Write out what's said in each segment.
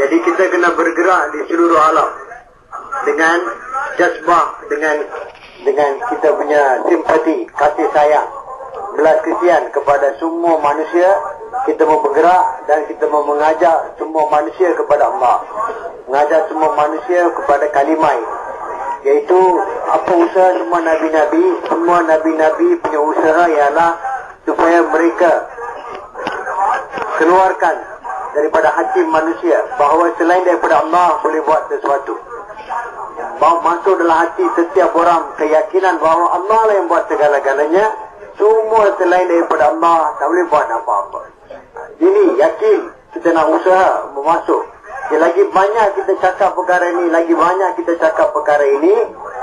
Jadi kita kena bergerak di seluruh alam dengan jazbah, dengan kita punya simpati, kasih sayang, belas kasihan kepada semua manusia. Kita mau bergerak dan kita mau mengajak semua manusia kepada Allah, mengajak semua manusia kepada kalimah, iaitu apa usaha semua nabi-nabi punya usaha ialah supaya mereka keluarkan daripada hati manusia bahawa selain daripada Allah boleh buat sesuatu. Bahawa masuk dalam hati setiap orang keyakinan bahawa Allah lah yang buat segala-galanya. Semua selain daripada Allah tak boleh buat apa-apa. Ini yakin kita nak usaha memasuk. Lagi banyak kita cakap perkara ini,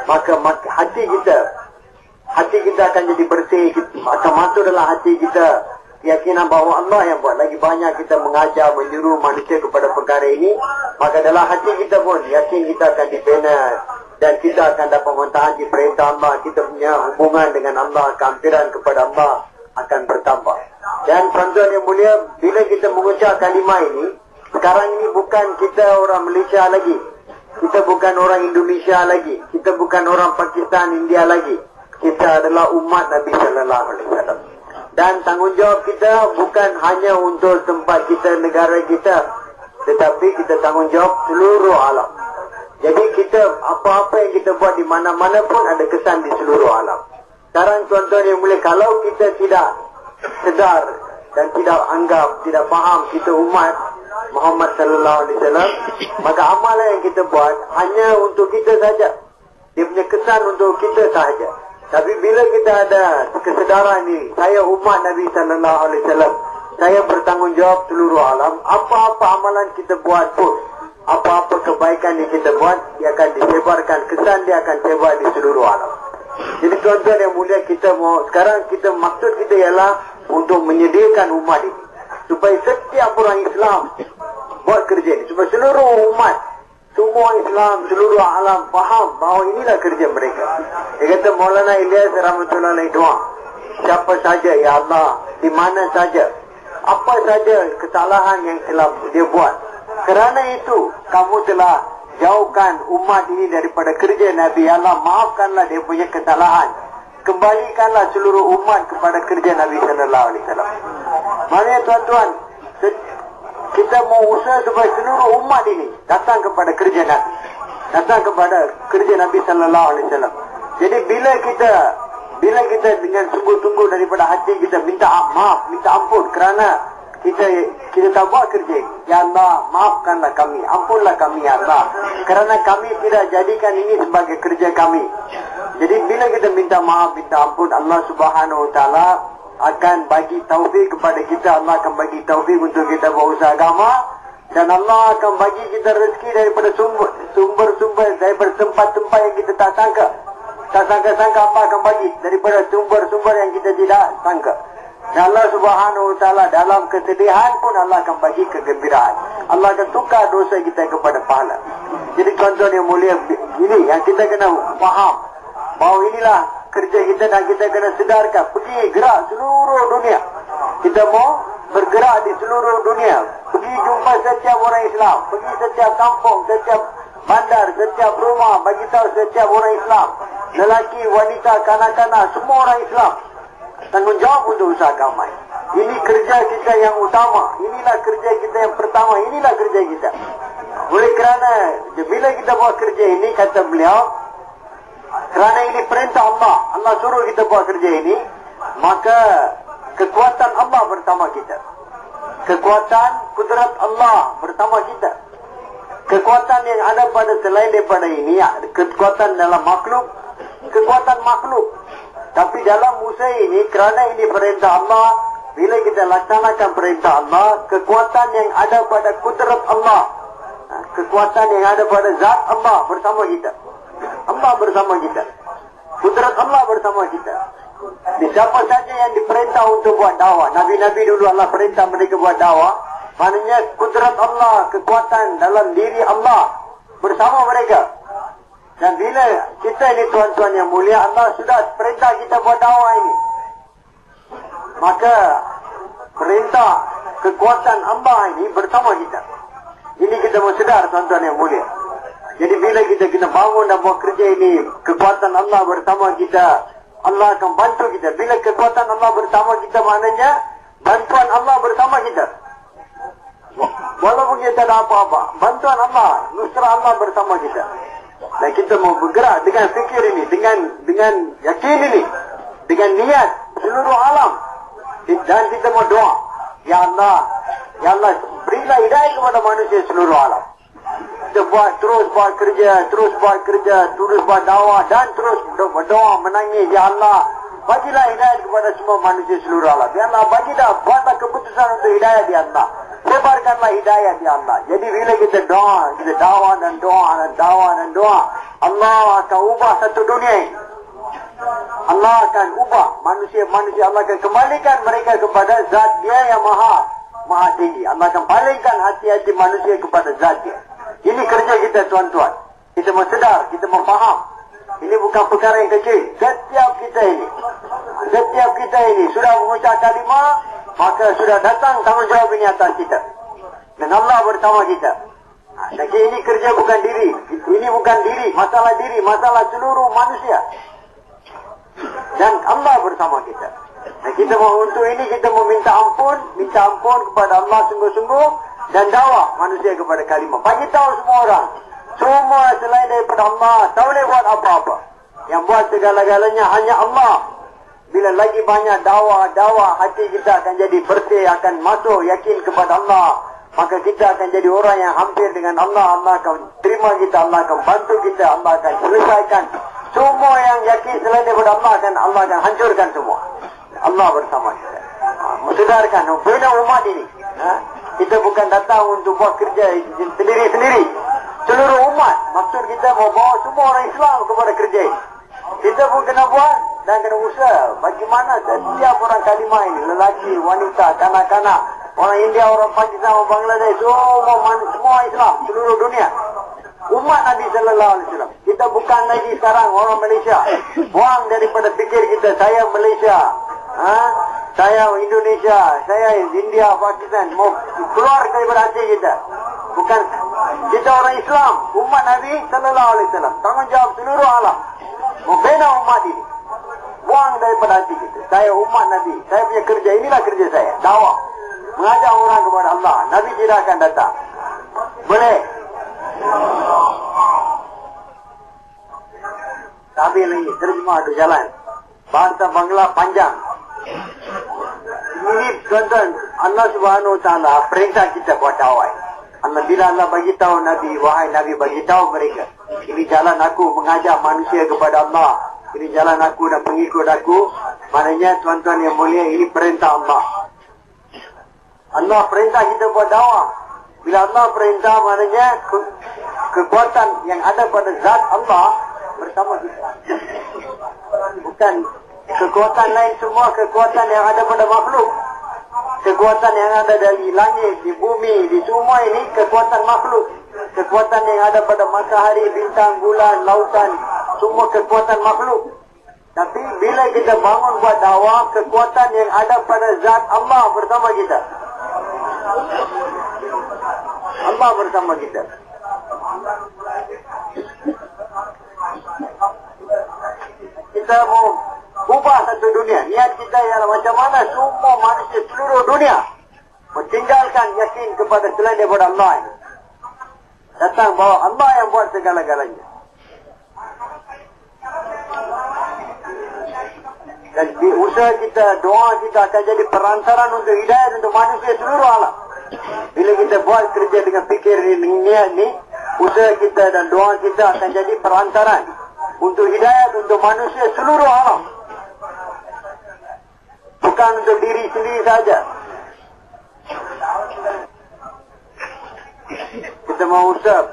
maka hati kita akan jadi bersih, akan masuk dalam hati kita keyakinan bahawa Allah yang buat. Lagi banyak kita mengajar, menyuruh manusia kepada perkara ini, maka dalam hati kita pun yakin kita akan dibina dan kita akan dapat mentaati perintah Allah. Kita punya hubungan dengan Allah, kehampiran kepada Allah akan bertambah. Dan tuan-tuan yang mulia, bila kita mengucap kalimah ini, sekarang ini bukan kita orang Malaysia lagi, kita bukan orang Indonesia lagi, kita bukan orang Pakistan, India lagi. Kita adalah umat Nabi Sallallahu Alaihi Wasallam. Dan tanggungjawab kita bukan hanya untuk tempat kita, negara kita, tetapi kita tanggungjawab seluruh alam. Jadi kita, apa-apa yang kita buat di mana-mana pun ada kesan di seluruh alam. Sekarang tuan-tuan yang mulia, kalau kita tidak sedar dan tidak anggap, tidak faham kita umat Muhammad Sallallahu Alaihi Wasallam, maka amalan yang kita buat hanya untuk kita saja. Dia punya kesan untuk kita saja. Tapi bila kita ada kesedaran ni, saya umat Nabi Sallallahu Alaihi Wasallam, saya bertanggungjawab seluruh alam. Apa-apa amalan kita buat pun, apa-apa kebaikan yang kita buat, dia akan disebarkan, kesan dia akan sebar di seluruh alam. Jadi tuan-tuan yang mulia, sekarang maksud kita ialah untuk menyediakan umat ini, supaya setiap orang Islam buat kerja ini, supaya seluruh umat, semua Islam, seluruh alam faham bahawa inilah kerja mereka. Dia kata Maulana Ilyas rahmatullahi alaihi doa, siapa saja ya Allah, di mana saja, apa saja kesalahan yang telah dia buat, kerana itu kamu telah jauhkan umat ini daripada kerja Nabi. Allah, maafkanlah dia punya kesalahan, kembalikanlah seluruh umat kepada kerja Nabi Sallallahu Alaihi Wasallam. Maknanya tuan-tuan, kita mau usaha supaya seluruh umat ini datang kepada kerja Nabi, datang kepada kerja Nabi Sallallahu Alaihi Wasallam. Jadi bila kita dengan sungguh-sungguh daripada hati kita minta maaf, minta ampun kerana kita tak buat kerja, ya Allah maafkanlah kami, ampunlah kami ya Allah, kerana kami tidak jadikan ini sebagai kerja kami. Jadi bila kita minta maaf, minta ampun, Allah Subhanahu Wa Taala akan bagi taufik kepada kita. Allah akan bagi taufik untuk kita berusaha agama, dan Allah akan bagi kita rezeki daripada sumber-sumber, daripada tempat-tempat yang kita tak sangka apa akan bagi, daripada sumber-sumber yang kita tidak sangka. Dan Allah Subhanahu Wa Taala dalam kesedihan pun Allah akan bagi kegembiraan. Allah akan tukar dosa kita kepada pahala. Jadi tuan-tuan yang mulia, ini yang kita kena faham, bahawa inilah kerja kita, dan kita kena sedarkan, pergi gerak seluruh dunia. Kita mau bergerak di seluruh dunia, pergi jumpa setiap orang Islam, pergi setiap kampung, setiap bandar, setiap rumah, bagi tahu setiap orang Islam, lelaki, wanita, kanak-kanak, semua orang Islam tanggungjawab untuk usaha agama. Ini kerja kita yang utama, inilah kerja kita yang pertama, inilah kerja kita. Oleh kerana bila kita buat kerja ini, kata beliau, kerana ini perintah Allah, Allah suruh kita buat kerja ini, maka kekuatan Allah bersama kita, kekuatan kudrat Allah bersama kita. Kekuatan yang ada pada selain daripada ini, kekuatan dalam makhluk, kekuatan makhluk. Tapi dalam usaha ini, kerana ini perintah Allah, bila kita laksanakan perintah Allah, kekuatan yang ada pada kudrat Allah, kekuatan yang ada pada zat Allah bersama kita. Allah bersama kita, kudrat Allah bersama kita. Siapa saja yang diperintah untuk buat dakwah, Nabi-Nabi dulu Allah perintah mereka buat dakwah, maknanya kudrat Allah, kekuatan dalam diri Allah bersama mereka. Dan bila kita ini tuan-tuan yang mulia, Allah sudah perintah kita buat dakwah ini, maka perintah kekuatan Allah ini bersama kita. Ini kita mau sedar tuan-tuan yang mulia. Jadi bila kita bangun dan buat kerja ini, kekuatan Allah bersama kita, Allah akan bantu kita. Bila kekuatan Allah bersama kita, maknanya bantuan Allah bersama kita. Walaupun kita ada apa-apa, bantuan Allah, nusra Allah bersama kita. Dan kita mau bergerak dengan fikir ini, dengan yakin ini, dengan niat seluruh alam. Dan kita mau doa, Ya Allah, berilah hidayah kepada manusia seluruh alam. Kita terus buat kerja, terus buat dakwah dan terus berdoa, menangis, Ya Allah, bagilah hidayah kepada semua manusia seluruh alam. Ya Allah, buatlah keputusan untuk hidayah, Ya Allah. Sebarkanlah hidayah, Ya Allah. Jadi bila kita doa, kita dakwah dan doa, Allah akan ubah satu dunia ini. Allah akan ubah manusia, Allah akan kembalikan mereka kepada zat Dia yang maha tinggi. Allah akan palingkan hati-hati manusia kepada zat Dia. Ini kerja kita, tuan-tuan. Kita mau sedar, kita mau faham. Ini bukan perkara yang kecil. Setiap kita ini sudah mengucap kalimah, maka sudah datang tanggungjawab ini atas kita. Dan Allah bersama kita. Jadi ini kerja bukan diri. Ini bukan diri, masalah seluruh manusia. Dan Allah bersama kita. Dan kita mau untuk ini, kita mau minta ampun kepada Allah sungguh-sungguh, dan dakwah manusia kepada kalimah. Bagi tahu semua orang, semua selain daripada Allah tak boleh buat apa-apa. Yang buat segala-galanya hanya Allah. Bila lagi banyak dakwah, hati kita akan jadi bersih, akan masuk yakin kepada Allah. Maka kita akan jadi orang yang hampir dengan Allah. Allah akan terima kita, Allah akan bantu kita, Allah akan selesaikan semua yang yakin selain daripada Allah akan hancurkan semua. Allah bersama kita. Mensedarkan, bina umat ini. Kita bukan datang untuk buat kerja sendiri-sendiri. Seluruh umat. Maksud kita mau bawa semua orang Islam kepada kerja ini. Kita pun kena buat dan kena usaha. Bagaimana setiap orang kalimah ini, lelaki, wanita, kanak-kanak, orang India, orang Pakistan, orang Bangladesh, semua Islam, seluruh dunia. Umat Nabi Sallallahu Alaihi Wasallam. Kita bukan lagi sekarang orang Malaysia. Buang daripada fikir kita, saya Malaysia, saya Indonesia, saya India, Pakistan. Mau keluar daripada hati kita. Bukan, kita orang Islam, umat Nabi Sallallahu Alaihi Wasallam. Tanggungjawab seluruh alam. Membina umat ini. Buang daripada hati kita. Saya umat Nabi. Saya punya kerja, inilah kerja saya. Dakwah. Mengajak orang kepada Allah. Nabi tidak akan datang. Boleh? Tapi lagi, terjemah ada jalan. Bahasa Bangla panjang. Ini tuan-tuan, Allah Subhanahu Wa Taala perintah kita buat dakwah. Bila Allah bagi tahu Nabi, wahai Nabi, bagi tahu mereka, ini jalan aku mengajak manusia kepada Allah. Ini jalan aku dan pengikut aku. Maknanya tuan-tuan yang mulia, ini perintah Allah. Allah perintah kita buat dakwah. Bila Allah perintah, maknanya kekuatan yang ada pada zat Allah bersama kita. Bukan kekuatan lain, semua kekuatan yang ada pada makhluk. Kekuatan yang ada dari langit, di bumi, di semua ini kekuatan makhluk. Kekuatan yang ada pada matahari, bintang, bulan, lautan, semua kekuatan makhluk. Tapi bila kita bangun buat dakwah, kekuatan yang ada pada zat Allah bersama kita. Allah bersama kita. Kita mau ubah satu dunia. Niat kita ialah macam mana semua manusia seluruh dunia meninggalkan yakin kepada selain daripada Allah. Datang bahawa Allah yang buat segala-galanya. Dan di usaha kita, doa kita akan jadi perantaran untuk hidayah untuk manusia seluruh alam. Bila kita buat kerja dengan fikir niat ni, usaha kita dan doa kita akan jadi perantaran untuk hidayah untuk manusia seluruh alam. Bukan untuk diri sendiri saja. Kita mau usaha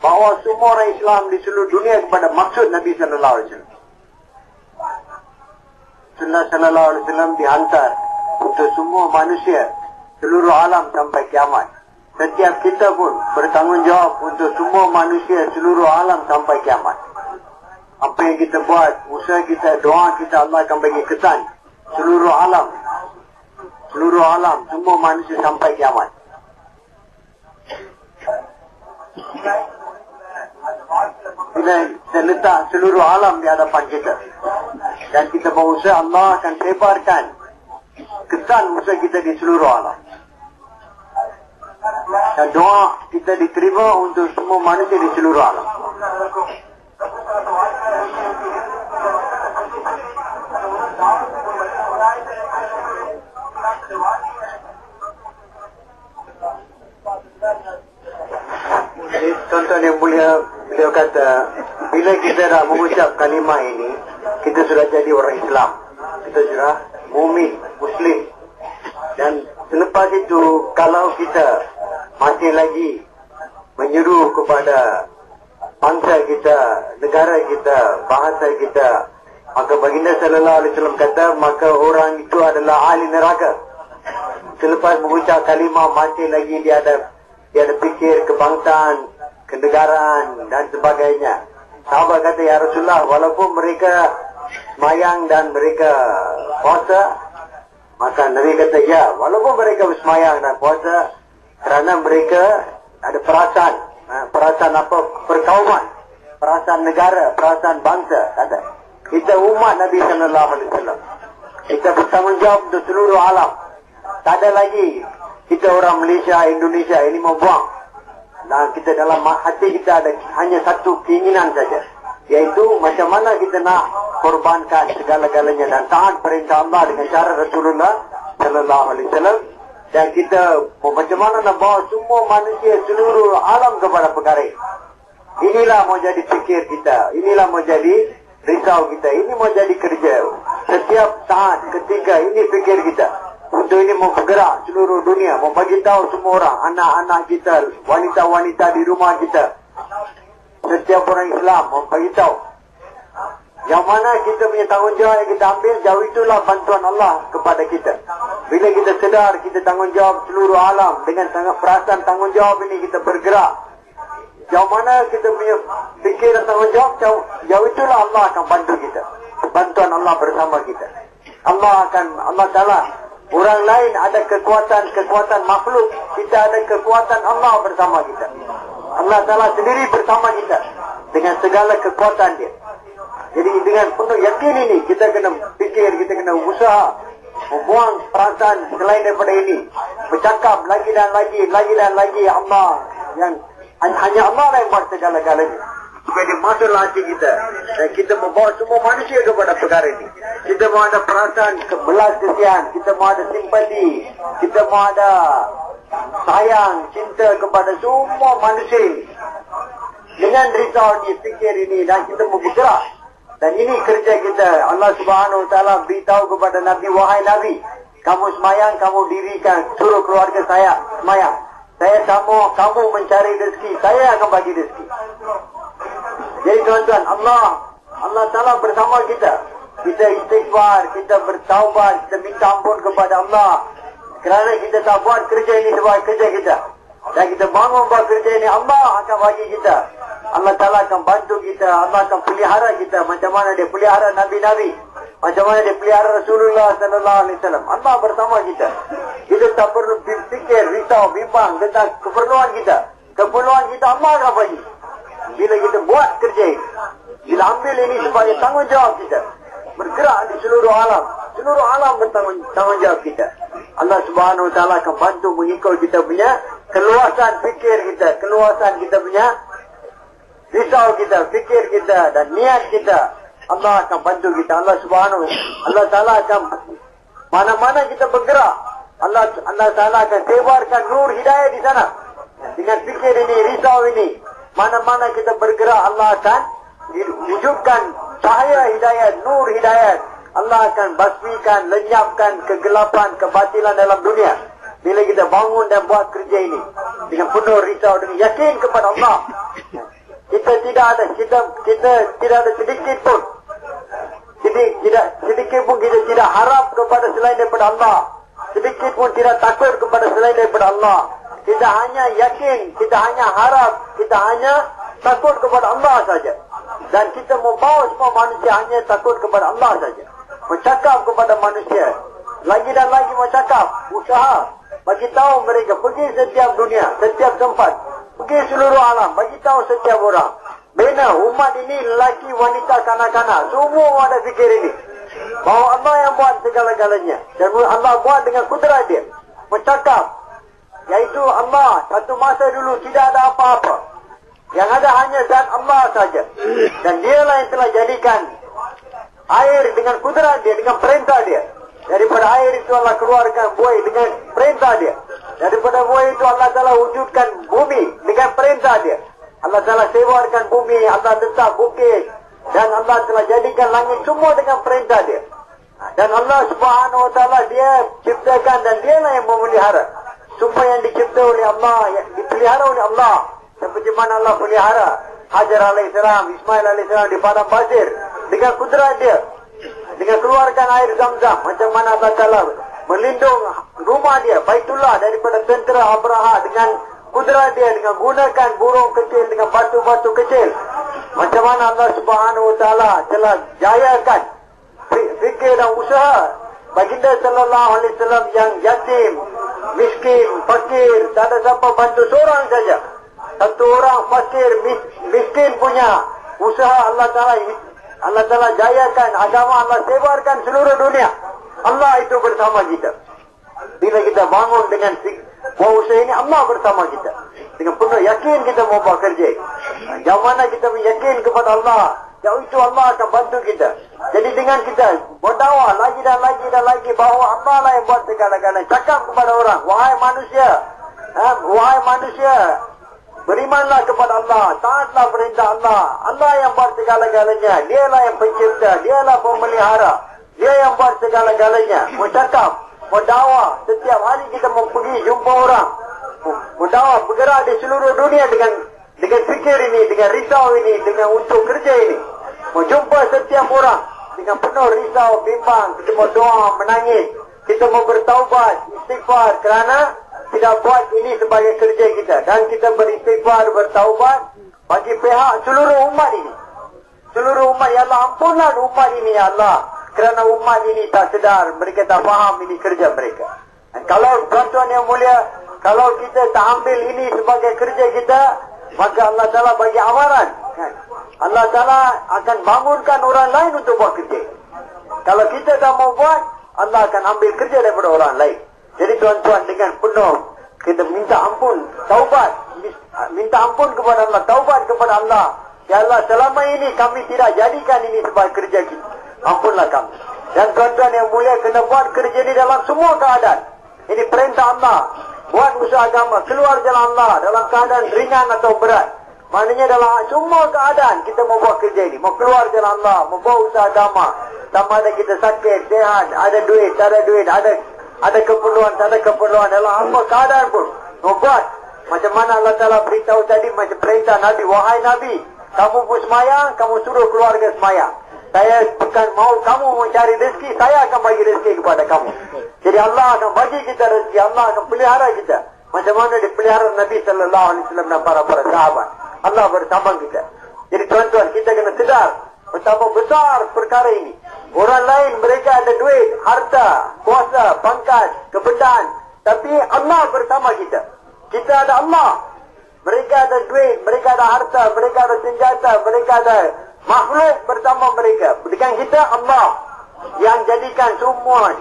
bahawa semua orang Islam di seluruh dunia kepada maksud Nabi Sallallahu Alaihi Wasallam. Rasulullah Sallallahu Alaihi Wasallam dihantar untuk semua manusia seluruh alam sampai kiamat. Setiap kita pun bertanggungjawab untuk semua manusia seluruh alam sampai kiamat. Apa yang kita buat, usaha kita, doa kita, Allah akan bagi kesan seluruh alam, semua manusia sampai kiamat. kita letak seluruh alam di hadapan kita. Dan kita berusaha Allah akan sebarkan kesan usaha kita di seluruh alam. Dan doa kita diterima untuk semua manusia di seluruh alam. Tuan-tuan yang mulia, beliau kata, bila kita dah mengucap kalimah ini, kita sudah jadi orang Islam. Kita sudah mukmin, Muslim. Dan selepas itu, kalau kita masih lagi menyeru kepada bangsa kita, negara kita, bahasa kita, maka baginda sallallahu alaihi wasallam kata, maka orang itu adalah ahli neraka. Selepas mengucap kalimah, masih lagi dia ada fikir kebangsaan, kenegaraan dan sebagainya. Sahabat kata, ya Rasulullah, walaupun mereka semayang dan mereka puasa, maka Nabi kata, ya, walaupun mereka semayang dan puasa, kerana mereka ada perasaan apa? Perkauman, perasaan negara, perasaan bangsa. Kata, kita umat Nabi sallallahu alaihi wasallam, kita bertanggungjawab untuk seluruh alam. Tak ada lagi kita orang Malaysia, Indonesia ini membuang. Nah, kita dalam hati kita ada hanya satu keinginan saja, yaitu macam mana kita nak korbankan segala-galanya dan taat perintah Allah dengan cara Rasulullah sallallahu alaihi wasallam. Dan kita macam mana nak bawa semua manusia seluruh alam kepada perkara ini. Inilah mau jadi fikir kita, inilah mau jadi risau kita, ini mau jadi kerja. Setiap saat, ketika ini fikir kita. Untuk ini mau bergerak seluruh dunia, mau bagi tahu semua orang, anak-anak kita, wanita-wanita di rumah kita, setiap orang Islam mau bagi tahu. Yang mana kita punya tanggungjawab yang kita ambil, jauh itulah bantuan Allah kepada kita. Bila kita sedar kita tanggungjawab seluruh alam, dengan sangat perasaan tanggungjawab ini kita bergerak. Jauh mana kita punya fikir dan tanggungjawab, jauh itulah Allah akan bantu kita. Bantuan Allah bersama kita. Allah Ta'ala. Orang lain ada kekuatan makhluk, kita ada kekuatan Allah bersama kita. Allah Ta'ala sendiri bersama kita dengan segala kekuatan dia. Jadi dengan penuh yakin ini, kita kena fikir, kita kena usaha membuang perasaan selain daripada ini. Bercakap lagi dan lagi Allah yang hanya Allah yang buat segala-galanya. Supaya dia masuklah hati kita. Dan kita membawa semua manusia kepada perkara ini. Kita mau ada perasaan belas kesian. Kita mau ada simpati. Kita mau ada sayang, cinta kepada semua manusia ini. Dengan risau ni, fikir ini. Dan kita mau bergerak. Dan ini kerja kita. Allah Subhanahu Wa Taala beritahu kepada Nabi, wahai Nabi, kamu semayang, kamu dirikan, suruh keluarga saya semayang. Saya kamu mencari rezeki, saya akan bagi rezeki. Jadi tuan-tuan, Allah Ta'ala bersama kita. Kita istighfar, kita bertaubat, kita minta ampun kepada Allah. Kerana kita tak buat kerja ini sebagai kerja kita. Dan kita bangun buat kerja ini, Allah akan bagi kita. Allah Ta'ala akan bantu kita, Allah akan pelihara kita. Macam mana dia pelihara Nabi-Nabi, macam mana dia pelihara Rasulullah sallallahu alaihi wasallam. Allah bersama kita. Kita tak perlu berfikir, risau, bimbang tentang keperluan kita. Keperluan kita Allah akan bagi. Bila kita buat kerja ini, bila ambil ini sebagai tanggungjawab kita, bergerak di seluruh alam bertanggungjawab kita. Allah Subhanahu Wa Taala akan bantu mengikut kita punya keluasan fikir kita, keluasan kita punya risau kita, fikir kita dan niat kita. Allah akan bantu kita. Allah Ta'ala akan mana-mana kita bergerak, Allah Ta'ala akan sebarkan nur hidayah di sana. Dengan fikir ini, risau ini, mana-mana kita bergerak, Allah akan wujudkan cahaya hidayah, nur hidayah. Allah akan basmikan, lenyapkan kegelapan, kebatilan dalam dunia. Bila kita bangun dan buat kerja ini dengan penuh risau, dengan yakin kepada Allah, kita tidak ada sedikit pun kita tidak harap kepada selain daripada Allah. Sedikit pun tidak takut kepada selain daripada Allah. Kita hanya yakin, kita hanya harap, kita hanya takut kepada Allah saja. Dan kita membawa semua manusia hanya takut kepada Allah saja. Bercakap kepada manusia, lagi dan lagi bercakap, usaha bagi tahu mereka, pergi setiap dunia, setiap tempat, pergi seluruh alam, bagi tahu setiap orang bina umat ini, lelaki, wanita, kanak-kanak, semua ada fikir ini. Bahawa Allah yang buat segala-galanya. Dan Allah buat dengan kudrat dia. Bercakap. Yaitu Allah, satu masa dulu tidak ada apa-apa. Yang ada hanya zat Allah saja. Dan dialah yang telah jadikan air dengan kudrat dia, dengan perintah dia. Daripada air itu Allah keluarkan buih dengan perintah dia. Daripada buih itu Allah telah wujudkan bumi dengan perintah dia. Allah telah sebarkan bumi, Allah letak bukit. Dan Allah telah jadikan langit semua dengan perintah dia. Dan Allah Subhanahu Wa Taala dia ciptakan dan dialah yang memelihara. Semua yang dicipta oleh Allah, yang dipelihara oleh Allah. Seperti mana Allah pelihara Hajar alaihissalam, Ismail alaihissalam di padang pasir dengan kudrat dia. Dengan keluarkan air Zam-Zam. Macam mana Allah Taala melindung rumah dia, Baitullah, daripada tentera Abraha dengan kudrat dia, dengan gunakan burung kecil, dengan batu-batu kecil. Macam mana Allah Subhanahu Wa Taala telah jayakan fikir dan usaha baginda sallallahu alaihi wasallam yang yatim, miskin, fakir, tak ada siapa bantu seorang saja. Satu orang fakir, miskin punya usaha Allah Taala jayakan agama, Allah sebarkan seluruh dunia. Allah itu bersama kita. Bila kita bangun dengan buat usaha ini, Allah bersama kita. Dengan penuh yakin kita mau bekerja. Yang mana kita yakin kepada Allah, yang itu Allah akan bantu kita. Jadi dengan kita berdakwah lagi dan lagi dan lagi bahawa Allah lah yang buat segala-galanya. Cakap kepada orang, wahai manusia, berimanlah kepada Allah, taatlah perintah Allah. Allah yang buat segala-galanya. Dialah yang pencipta, dialah pemelihara. Dia yang buat segala-galanya. Bercakap, berdakwah. Setiap hari kita mau pergi jumpa orang. Berdakwah, bergerak di seluruh dunia dengan fikir ini, dengan risau ini, dengan untuk kerja ini. Mau jumpa setiap orang dengan penuh risau, bimbang. Kita mau doa, menangis. Kita mau bertaubat, istighfar kerana tidak buat ini sebagai kerja kita. Dan kita beristighfar, bertaubat bagi pihak seluruh umat ini. Seluruh umat, ya Allah, ampunlah umat ini, ya Allah. Kerana umat ini tak sedar, mereka tak faham ini kerja mereka. Dan kalau tuan-tuan yang mulia, kalau kita tak ambil ini sebagai kerja kita, maka Allah Ta'ala bagi amaran. Allah Ta'ala akan bangunkan orang lain untuk buat kerja. Kalau kita tak mau buat, Allah akan ambil kerja daripada orang lain. Jadi tuan-tuan, dengan penuh kita minta ampun, taubat, minta ampun kepada Allah, taubat kepada Allah. Ya Allah, selama ini kami tidak jadikan ini sebagai kerja kita. Ampunlah kami. Dan tuan-tuan yang mulia, kena buat kerja ini dalam semua keadaan. Ini perintah Allah. Buat usaha agama, keluar jalan Allah dalam keadaan ringan atau berat. Maknanya dalam semua keadaan kita mau buat kerja ini. Mau keluar jalan Allah, mau buat usaha agama. Sama ada kita sakit, sehat, ada duit, tak ada duit, ada keperluan, tak ada keperluan. Dalam apa keadaan pun mau buat. Macam mana Allah Ta'ala beritahu tadi, macam perintah Nabi. Wahai Nabi, kamu pun semayang, kamu suruh keluarga semayang. Saya bukan mau kamu mencari rezeki, saya akan bagi rezeki kepada kamu. Jadi Allah akan bagi kita rezeki, Allah akan pelihara kita. Macam mana dipelihara Nabi sallallahu alaihi wasallam dan para sahabat. Allah bersama kita. Jadi tuan-tuan, kita kena sedar betapa besar perkara ini. Orang lain mereka ada duit, harta, kuasa, pangkat, kebenaran, tapi Allah bersama kita. Kita ada Allah. Mereka ada duit, mereka ada harta, mereka ada senjata, mereka ada makhluk bersama mereka. Dengan kita Allah yang jadikan semua.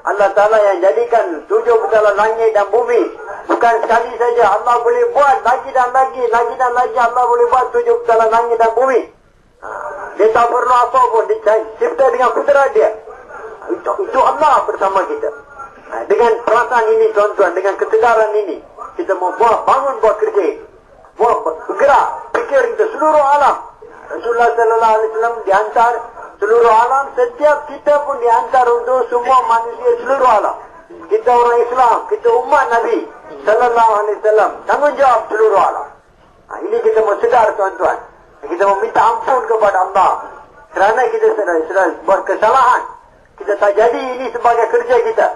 Allah Ta'ala yang jadikan 7 bekalan langit dan bumi. Bukan sekali saja, Allah boleh buat lagi dan lagi Allah boleh buat 7 bekalan langit dan bumi. Dia tak perlu apa pun, dia cipta dengan kudrat dia. Itu Allah bersama kita. Dengan perasaan ini tuan-tuan, dengan kesedaran ini, kita mau bangun buat kerja, bergerak, fikir kita seluruh alam. Rasulullah sallallahu alaihi wasallam dihantar seluruh alam, setiap kita pun dihantar untuk semua manusia seluruh alam. Kita orang Islam, kita umat Nabi sallallahu alaihi wasallam, tanggungjawab seluruh alam. Ini kita mau sedar tuan-tuan. Kita mau minta ampun kepada Allah kerana kita sedang buat kesalahan. Kita tak jadi ini sebagai kerja kita.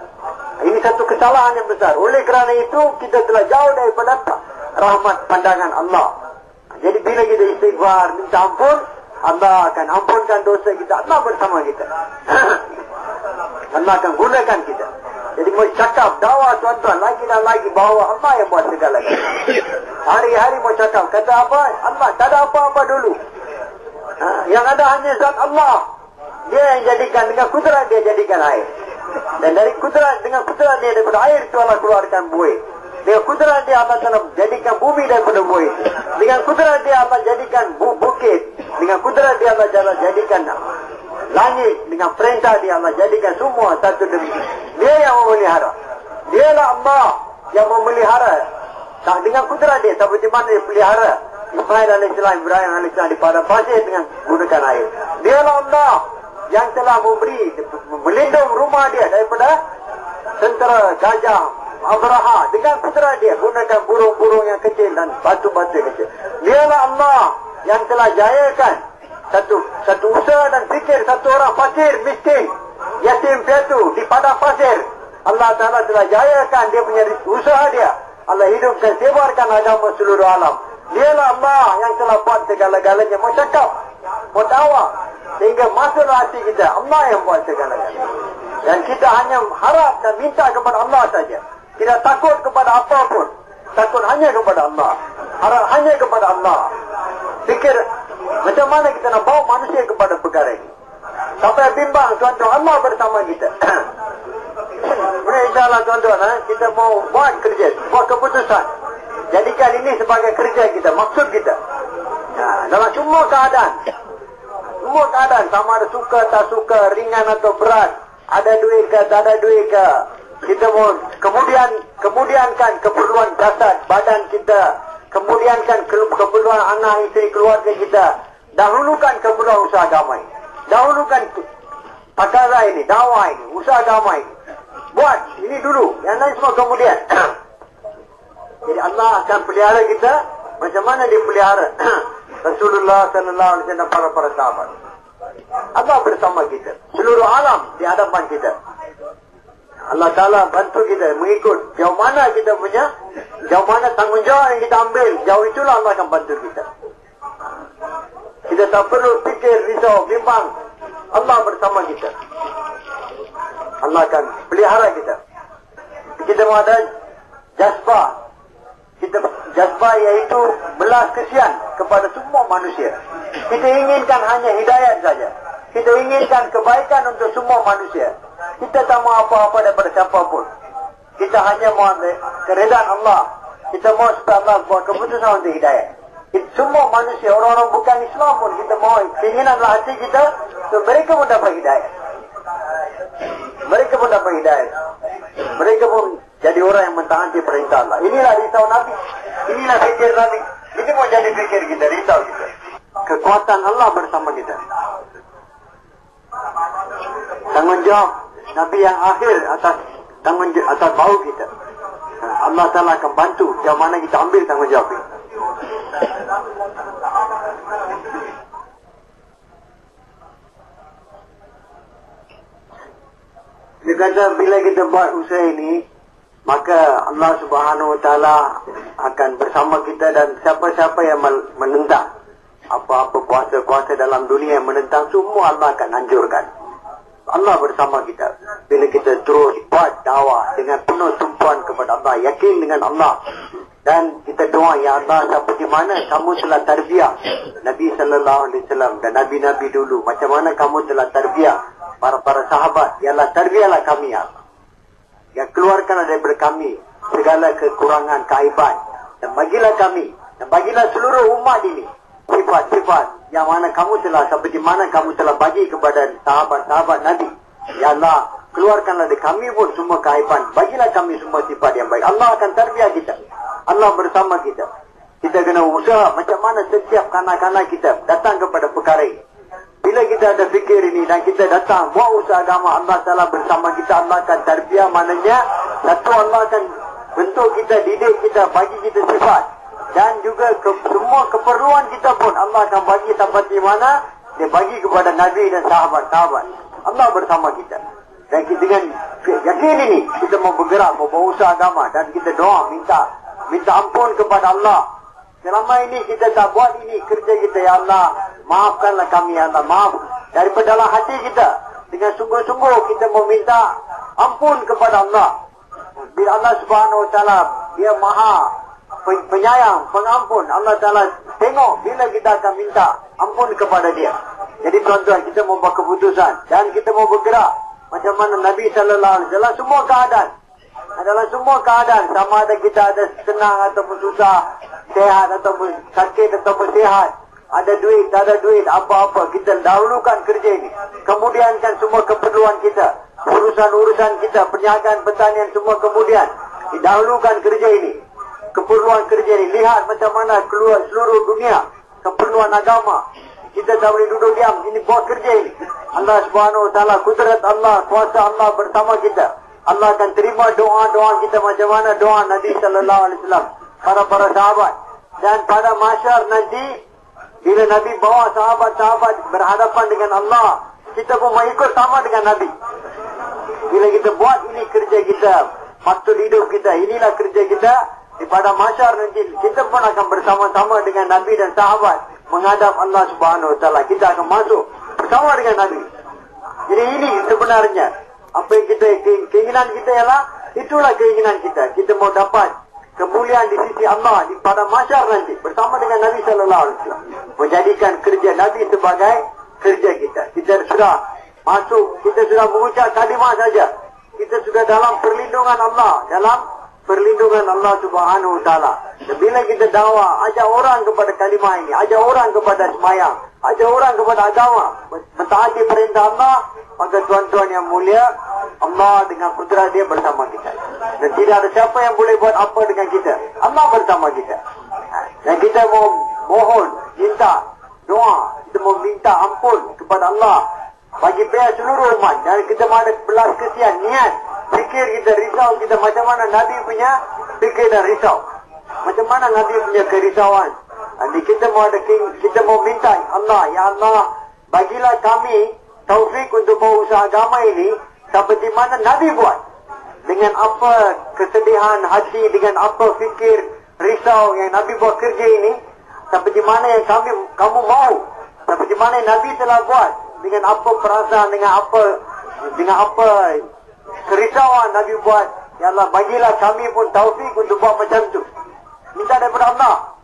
Ini satu kesalahan yang besar. Oleh kerana itu kita telah jauh daripada rahmat pandangan Allah. Jadi bila kita istighfar, minta ampun, Allah akan ampunkan dosa kita. Allah bersama kita. Allah akan gunakan kita. Jadi mau cakap dakwah tuan-tuan lagi dan lagi bahawa Allah yang buat segala-galanya. Hari-hari mau cakap. Kata apa? Allah. Tak ada apa-apa dulu. Yang ada hanya zat Allah. Dia yang jadikan, dengan kudrat dia jadikan air. Dan dari kudrat, dengan kudrat dia daripada air itu Allah keluarkan buih. Dengan kudrat dia Allah Ta'ala jadikan bumi daripada buih. Dengan kudrat dia Allah jadikan bukit. Dengan kudrat dia Allah Ta'ala jadikan langit. Dengan perintah dia Allah jadikan semua satu demi. Dia yang memelihara. Dialah Allah yang memelihara. Tak dengan kudrat dia, seperti mana dia pelihara Ismail alaihissalam, Ibrahim alaihissalam di padang pasir dengan gunakan air. Dialah Allah yang telah melindung rumah dia daripada tentera gajah Abraha dengan kudrat dia, gunakan burung-burung yang kecil dan batu-batu kecil. Dialah Allah yang telah jayakan satu usaha dan fikir satu orang fakir, miskin, yatim piatu di padang pasir. Allah Ta'ala telah jayakan dia punya usaha dia. Allah hidupkan, sebarkan agama seluruh alam. Dialah Allah yang telah buat segala-galanya. Mau cakap, mau dakwah, sehingga masuk hati kita. Allah yang buat segala-galanya. Dan kita hanya harap dan minta kepada Allah saja. Tidak takut kepada apapun. Takut hanya kepada Allah. Harap hanya kepada Allah. Fikir macam mana kita nak bawa manusia kepada perkara ini. Sampai bimbang tuan-tuan, Allah bersama kita. InsyaAllah tuan-tuan, kita mau buat kerja, buat keputusan. Jadikan ini sebagai kerja kita, maksud kita. Dalam semua keadaan. Semua keadaan, sama ada suka, tak suka, ringan atau berat. Ada duit ke, tak ada duit ke. Kita mau kemudiankan keperluan jasad, badan kita. Kemudiankan keperluan anak, isteri, keluarga kita. Dahulukan keperluan usaha agama ini. Dahulukan perkara ini, dakwah ini, usaha agama ini. Buat ini dulu, yang lain semua kemudian. Jadi Allah akan pelihara kita macam mana dia pelihara Rasulullah sallallahu alaihi wasallam, para sahabat. Allah bersama kita, seluruh alam di hadapan kita. Allah Ta'ala bantu kita mengikut jauh mana kita punya, jauh mana tanggungjawab yang kita ambil, jauh itulah Allah akan bantu kita. Kita tak perlu fikir, risau, bimbang. Allah bersama kita. Allah akan pelihara kita. Kita mau ada jazbah. Jazbah iaitu belas kesian kepada semua manusia. Kita inginkan hanya hidayat saja. Kita inginkan kebaikan untuk semua manusia. Kita tak mau apa-apa daripada siapapun. Kita hanya mau keredaan Allah. Kita mau supaya Allah buat keputusan untuk hidayat. Semua manusia, orang-orang bukan Islam pun kita mau, keinginanlah hati kita, so mereka pun dapat hidayat. Mereka pun dapat hidayat. Mereka pun jadi orang yang mentaati perintah Allah. Inilah risau Nabi. Inilah fikir Nabi. Ini mau jadi fikir kita, risau kita. Kekuatan Allah bersama kita. Tanggungjawab Nabi yang akhir atas bau kita. Allah Ta'ala akan bantu jauh mana kita ambil tanggungjawab ini. Dia kata bila kita buat usaha ini, maka Allah Subhanahu Wa Taala akan bersama kita, dan siapa-siapa yang menentang apa-apa kuasa-kuasa dalam dunia yang menentang, semua Allah akan hancurkan. Allah bersama kita. Bila kita terus buat dakwah dengan penuh tumpuan kepada Allah, yakin dengan Allah, dan kita doa, ya Allah, seperti mana kamu telah tarbiyah Nabi sallallahu alaihi wasallam dan nabi-nabi dulu, macam mana kamu telah tarbiyah para sahabat, ya Allah, tarbiyahlah kami, ya Allah. Ya, keluarkanlah daripada kami segala kekurangan, keaiban, dan bagilah kami, dan bagilah seluruh umat ini sifat-sifat yang mana kamu telah, seperti mana kamu telah bagi kepada sahabat-sahabat Nabi. Ya Allah, keluarkanlah dari kami pun semua keaiban, bagilah kami semua sifat yang baik. Allah akan tarbiyah kita. Allah bersama kita. Kita kena usaha macam mana setiap kanak-kanak kita datang kepada perkara ini. Bila kita ada fikir ini dan kita datang buat usaha agama, Allah Ta'ala bersama kita. Allah akan tarbiyah, maknanya satu, Allah akan bentuk kita, didik kita, bagi kita sifat, dan juga semua keperluan kita pun Allah akan bagi seperti mana dia bagi kepada Nabi dan sahabat-sahabat. Allah bersama kita. Dan kita dengan yakin ini kita mau bergerak, mau buat usaha agama, dan kita doa, minta ampun kepada Allah. Selama ini kita tak buat ini kerja kita, ya Allah, maafkanlah kami, ya Allah, maaf. Daripada dalam hati kita, dengan sungguh-sungguh kita mau minta ampun kepada Allah. Bila Allah Subhanahu Wa Taala, dia maha penyayang, pengampun. Allah Ta'ala tengok bila kita akan minta ampun kepada dia. Jadi tuan-tuan, kita mau buat keputusan dan kita mau bergerak macam mana Nabi Sallallahu Alaihi Wasallam. Semua keadaan, adalah semua keadaan, sama ada kita ada senang ataupun susah, sehat ataupun sakit ataupun sehat, ada duit, tak ada duit, apa-apa, kita dahulukan kerja ini. Kemudiankan semua keperluan kita, urusan-urusan kita, perniagaan, pertanian, semua kemudian didahulukan kerja ini, keperluan kerja ini. Lihat macam mana keluar seluruh dunia, keperluan agama. Kita tak boleh duduk diam, ini buat kerja ini. Allah Subhanahu Wa Taala, kudrat Allah, kuasa Allah bersama kita. Allah akan terima doa-doa kita macam mana doa Nabi Sallallahu Alaihi Wasallam, para sahabat. Dan pada mahsyar nanti, bila Nabi bawa sahabat-sahabat berhadapan dengan Allah, kita pun mengikut sama dengan Nabi. Bila kita buat ini kerja kita, maksud hidup kita, inilah kerja kita. Pada mahsyar nanti, kita pun akan bersama-sama dengan Nabi dan sahabat menghadap Allah Subhanahu Wa Taala. Kita akan masuk bersama dengan Nabi. Jadi ini sebenarnya apa yang kita, keinginan kita ialah, itulah keinginan kita. Kita mau dapat kemuliaan di sisi Allah pada mahsyar nanti bersama dengan Nabi Sallallahu Alaihi Wasallam. Menjadikan kerja Nabi sebagai kerja kita. Kita sudah masuk, kita sudah mengucap kalimah saja. Kita sudah dalam perlindungan Allah, dalam perlindungan Allah Subhanahu Wa Taala. Bila kita dakwah, ajak orang kepada kalimah ini, ajak orang kepada sembahyang, ajak orang kepada agama, mentaati perintah Allah, maka tuan-tuan yang mulia, Allah dengan kudrat dia bersama kita. Dan tidak ada siapa yang boleh buat apa dengan kita. Allah bersama kita. Dan kita mau mohon, minta doa, kita mau minta ampun kepada Allah bagi pihak seluruh umat. Dan kita mau ada belas kesian, niat, fikir kita, risau kita macam mana Nabi punya fikir dan risau. Macam mana Nabi punya kerisauan. Jadi kita mau ada, kita mau minta Allah, ya Allah, bagilah kami taufik untuk berusaha agama ini seperti mana Nabi buat. Dengan apa kesedihan hati, dengan apa fikir, risau yang Nabi buat kerja ini, seperti mana yang kamu mau, seperti mana yang Nabi telah buat, dengan apa perasaan, dengan apa kerisauan Nabi buat. Ya Allah, bagilah kami pun taufik untuk buat macam tu. Minta daripada Allah,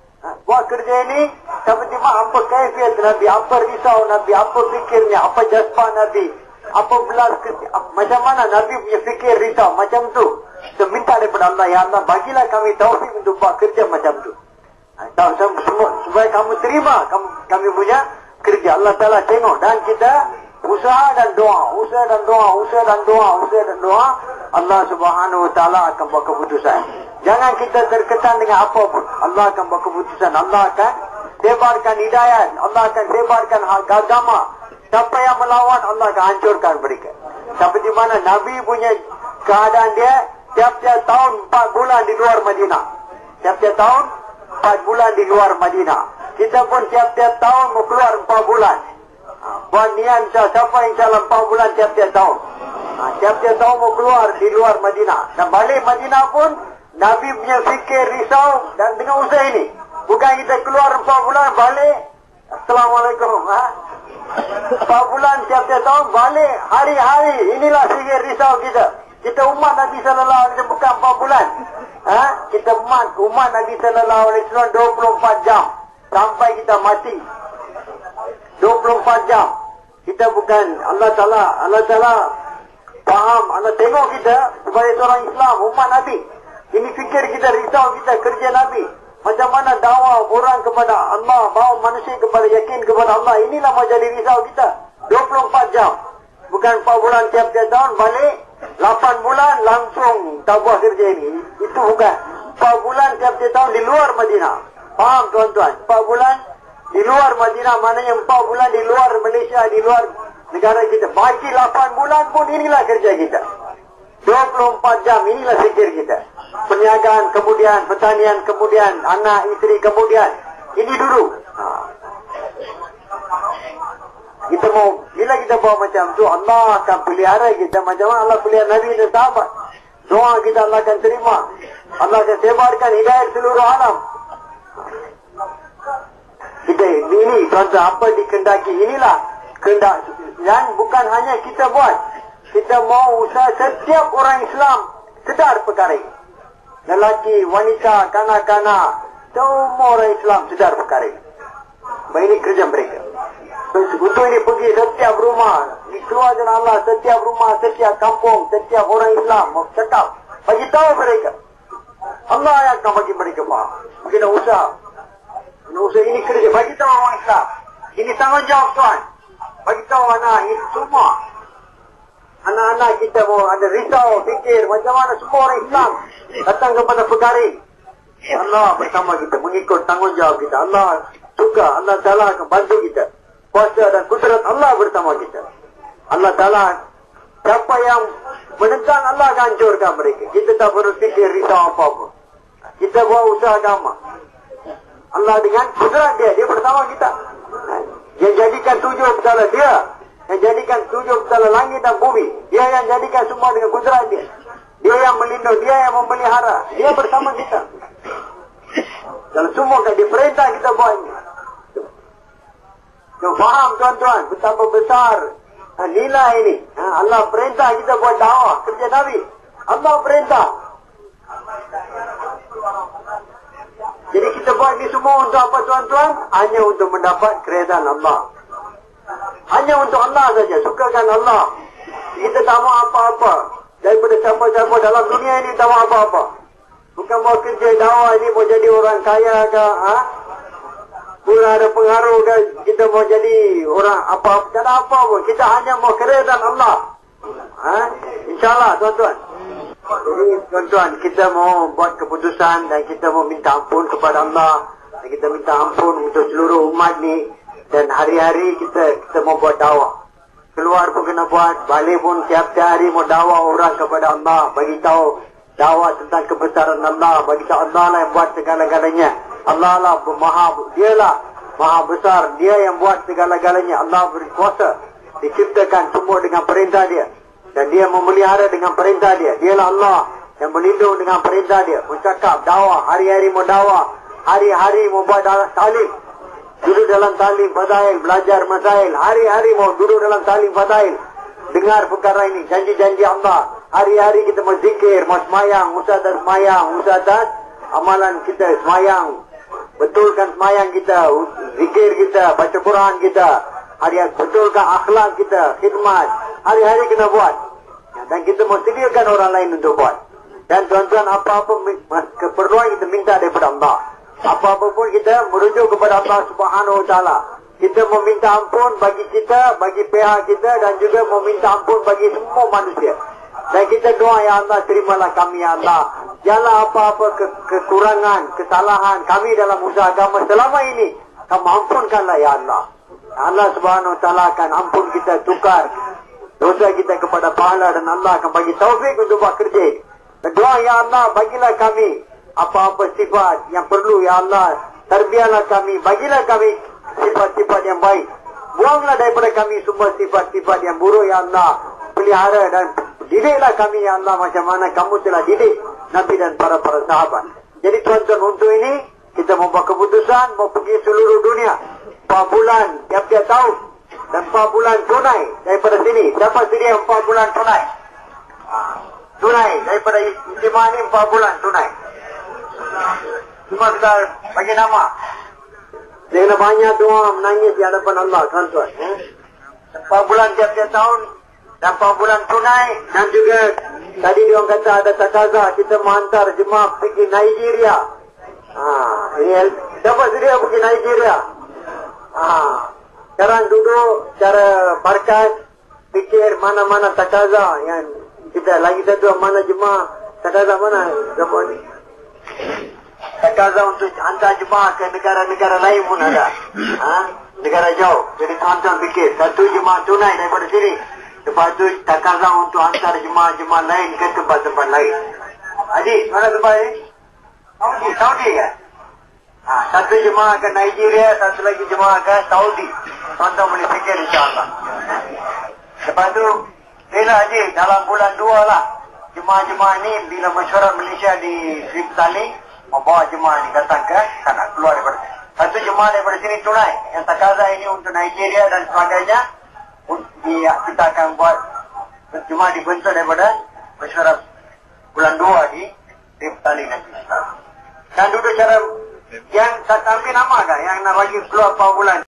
buat kerja ini seperti mana, apa kaifiat Nabi, apa risau Nabi, apa fikirnya, apa jazbah Nabi, apa belas, macam mana Nabi punya fikir, risau macam tu. Kita minta daripada Allah, ya Allah, bagilah kami taufik untuk buat kerja macam tu. Supaya kamu terima kami punya kerja. Allah Ta'ala tengok, dan kita usaha dan doa, usaha dan doa, usaha dan doa, usaha dan doa, Allah Subhanahu Wa Taala akan buat keputusan. Jangan kita terkesan dengan apa pun. Allah akan buat keputusan. Allah akan sebarkan hidayat, Allah akan sebarkan agama. Siapa yang melawan, Allah akan hancurkan mereka. Seperti mana Nabi punya keadaan dia, tiap-tiap tahun 4 bulan di luar Madinah. Tiap-tiap tahun 4 bulan di luar Madinah. Kita pun tiap-tiap tahun mau keluar 4 bulan. Buat niat siapa insyaAllah 4 bulan tiap-tiap tahun. Tiap-tiap tahun mau keluar di luar Madinah. Dan balik Madinah pun Nabi punya fikir, risau dan dengan usaha ini. Bukan kita keluar 4 bulan balik, Assalamualaikum. 4 bulan tiap-tiap tahun balik, hari-hari. Inilah fikir, risau kita. Kita umat Nabi Sallallahu Alaihi Wasallam bukan 4 bulan. Kita umat Nabi Sallallahu Alaihi Wasallam 24 jam sampai kita mati. 24 jam. Kita bukan, Allah Ta'ala faham, Allah tengok kita sebagai seorang Islam, umat Nabi. Ini fikir kita, risau kita, kerja Nabi. Macam mana dakwah orang kepada Allah, bawa manusia kepada yakin kepada Allah. Inilah menjadi risau kita. 24 jam. Bukan 4 bulan tiap-tiap tahun balik, 8 bulan langsung tak buat kerja ini. Itu bukan. 4 bulan tiap-tiap tahun di luar Madinah. Faham tuan-tuan? 4 bulan di luar Madinah, maknanya 4 bulan di luar Malaysia, di luar negara kita. Bagi 8 bulan pun inilah kerja kita. 24 jam inilah fikir kita. Perniagaan kemudian, pertanian kemudian, anak, isteri kemudian. Ini dulu. Kita mau, bila kita bawa macam tu, Allah akan pelihara kita macam mana Allah pelihara Nabi dan sahabat. Doa kita Allah akan terima. Allah akan sebarkan hidayah seluruh alam. Kita ini tuan-tuan, apa dikendaki, inilah kehendak. Dan bukan hanya kita buat. Kita mau usaha setiap orang Islam sedar perkara ini. lelaki, wanita, kanak-kanak, semua orang Islam sedar perkara ini. Ini kerja mereka. Untuk ini pergi setiap rumah, keluar jalan Allah, setiap rumah, setiap kampung, setiap orang Islam mau cakap, bagi tahu mereka. Allah yang akan bagi mereka faham. Kena usaha. Ini kerja, bagi tahu orang Islam. Ini tanggungjawab Tuhan. Bagi tahu anak ini semua. Anak-anak kita mau ada risau, fikir macam mana semua orang Islam datang kepada perkara ini. Allah bersama kita, mengikut tanggungjawab kita. Allah suka, Allah Ta'ala akan bantu kita. Kuasa dan kudrat Allah bersama kita. Allah Ta'ala, siapa yang menentang Allah akan hancurkan mereka. Kita tak perlu fikir risau apa-apa. Kita buat usaha agama. Allah dengan kudrat dia bersama kita. Dia jadikan tujuh betala dia. Yang jadikan tujuh betala langit dan bumi. Dia yang jadikan semua dengan kudrat dia. Dia yang melindungi, dia yang memelihara. Dia bersama kita. Dalam semua kan diperintah kita buat ini. Faham tuan-tuan betapa besar nilai ini. Allah perintah kita buat dakwah, kerja Nabi. Allah perintah. Jadi kita buat ini semua untuk apa tuan-tuan? Hanya untuk mendapat keredaan Allah. Hanya untuk Allah saja, sukakan Allah. Kita tak mau apa-apa daripada siapa-siapa dalam dunia ini, tak mau apa-apa. Bukan mau kerja dakwah ini mau jadi orang kaya ke, pula ada pengaruh ke, kita mau jadi orang apa-apa, tak ada apa pun. Kita hanya mau keredaan Allah. InsyaAllah tuan-tuan. Jadi tuan-tuan, kita mau buat keputusan dan kita mau minta ampun kepada Allah. Dan kita minta ampun untuk seluruh umat ni. Dan hari-hari kita mau buat dakwah. Keluar pun kena buat, balik pun tiap-tiap hari mau dakwah orang kepada Allah. Bagi tahu dakwah tentang kebesaran Allah. Bagi tahu Allah lah yang buat segala-galanya. Allah lah dialah maha besar. Dia yang buat segala-galanya. Allah berkuasa. Diciptakan semua dengan perintah dia. Dan dia memelihara dengan perintah dia. Dialah Allah yang melindung dengan perintah dia. Bercakap, dakwah, hari-hari mau dakwah. Hari-hari mau buat talim. Duduk dalam talim fadail, belajar masail. Hari-hari mau duduk dalam talim fadail. Dengar perkara ini, janji-janji Allah. Hari-hari kita mau zikir, mau semayang, usahadat semayang, usahadat amalan kita semayang. Betulkan semayang kita, zikir kita, baca Quran kita. Hari-hari betulkan akhlak kita, khidmat. Hari-hari kena buat. Dan kita mau sediakan orang lain untuk buat. Dan tuan-tuan, apa-apa keperluan kita minta daripada Allah. Apa-apa pun kita merujuk kepada Allah Subhanahu Wa Taala. Kita meminta ampun bagi kita, bagi pihak kita dan juga meminta ampun bagi semua manusia. Dan kita doa, ya Allah, terimalah kami, ya Allah. Janganlah apa-apa kekurangan, kesalahan kami dalam usaha agama selama ini, kamu ampunkanlah, ya Allah. Allah Subhanahu Wa Taala akan ampun kita, tukar dosa kita kepada pahala dan Allah akan bagi taufik untuk buat kerja. Doa, ya Allah, bagilah kami apa-apa sifat yang perlu, ya Allah. Terbiarlah kami, bagilah kami sifat-sifat yang baik. Buanglah daripada kami semua sifat-sifat yang buruk, ya Allah. Pelihara dan didiklah kami, ya Allah, macam mana kamu telah didik Nabi dan para sahabat. Jadi tuan-tuan, untuk ini kita mau buat keputusan, mau pergi seluruh dunia 4 bulan tiap-tiap tahun. Dan 4 bulan tunai daripada sini. Siapa sedia 4 bulan tunai? Tunai daripada istimewa ini 4 bulan tunai. Cuma kita bagi nama. Dia kena banyak doa menangis di hadapan Allah, tuan-tuan. 4 bulan tiap-tiap tahun dan 4 bulan tunai. Dan juga tadi dia orang kata ada takaza, kita menghantar jemaah pergi Nigeria. Siapa sedia pergi Nigeria? Sekarang duduk cara barkas, fikir mana-mana takaza yang kita lagi satu, mana jemaah takaza mana? Siapa ni? Takaza untuk hantar jemaah ke negara-negara lain pun ada. Negara jauh. Jadi tuan-tuan fikir, satu jemaah tunai daripada sini. Lepas tu takaza untuk hantar jemaah-jemaah lain ke tempat-tempat lain. Adik, mana tempat ni? Saudi kan? Satu jemaah ke Nigeria, satu lagi jemaah ke Saudi. Tuan-tuan boleh fikir, insyaAllah. Lepas tu, bila Haji, dalam bulan 2 lah. Jemaah-jemaah ni bila mesyuarat Malaysia di Sri Saling, membawa jemaah ni datang ke sana, keluar daripada satu jemaah daripada sini tunai. Yang takaza ini untuk Nigeria dan sebagainya, kita akan buat jemaah dibentuk daripada mesyuarat bulan 2 di dia bertanding dengan Islam. Dan duduk cara yang saya ambil nama kan, yang nak bagi keluar 4 bulan.